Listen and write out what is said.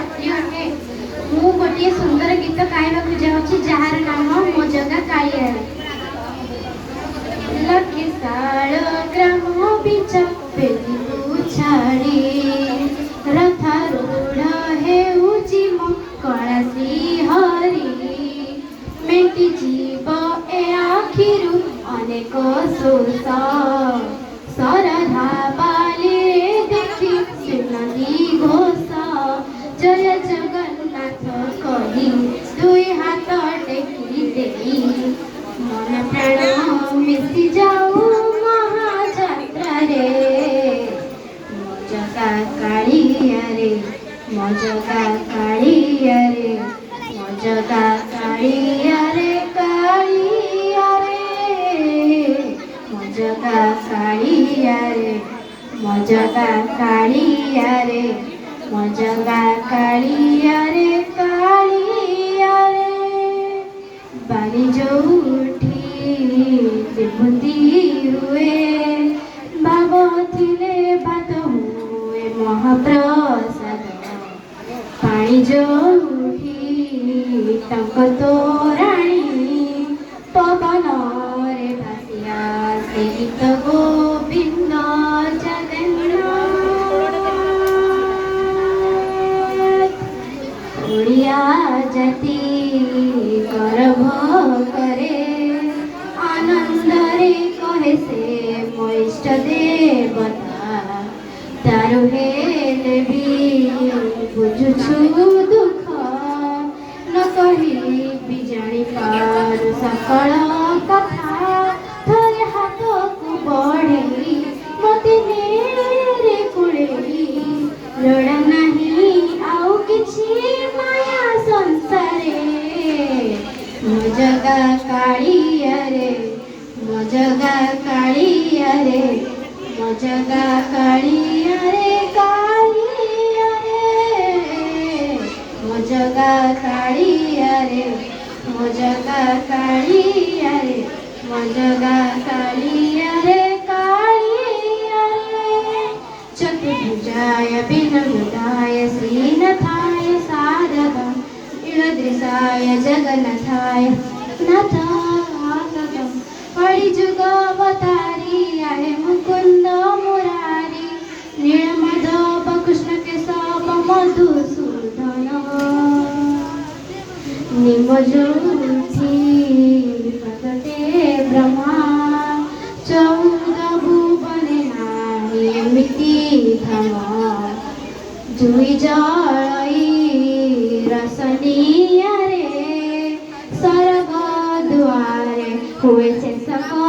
प्रिय अटे। मु गोटे सुंदर गीत गाइबा जाऊँ जार नाम मो जगा कालिया। लखे साल ग्राम बिच पेली छाड़ी रथारूढ़ हेउची कलासी हरी मेटी जीव ए आखिरु अनेक शोष सरधा बाली देखी सुनदी घोष जय जगन्नाथ कही दुई हाथ टेकी देई मन प्राण मिशि जाऊ महाजात्रा रे मजगा कालिया रे मजगा कालिया रे मजगा कालिया रे कालिया रे मजगा कालिया रे मजगा कालिया रे मजगा कालिया रे कालिया रे बारी जोठी बुंदी हुए बाबा थिले बात हुए महाप्रसाद पानी जोठी टंक तोराणी पवन रे भासिया से गीत गोविंद जगन्नाथ ओडिया जाति गर्भ करे आनंद रे कहे से मो इष्ट देवता तारु हेले भी बुझुछु दुख न कही भी जानी पारु सकल कथा थरे हाथ को बढ़े मते मेरे कुड़ेई लड़ा नहीं आउ किछि माया संसारे मजगा कालिया रे मजगा कालिया रे मजगा कालिया रे कालिया रे मजगा कालिया रे मजगा कालिया रे मजगा कालिया रे कालिया रे चतुर्भुजाय विनोदाय श्रीनाथाय शारदा इलदृशाय जगन्नाथाय नाथाय कलिजुग अवतारी आहे मुकुंद मुरारी नीलमाधव कृष्ण केशव मधुसूदन निमजोथी प्रकटे ब्रह्मा चौदह भुवने नाही एमिति धाम जुई जळई रसनिया रे सरग दुआरे हुए से सका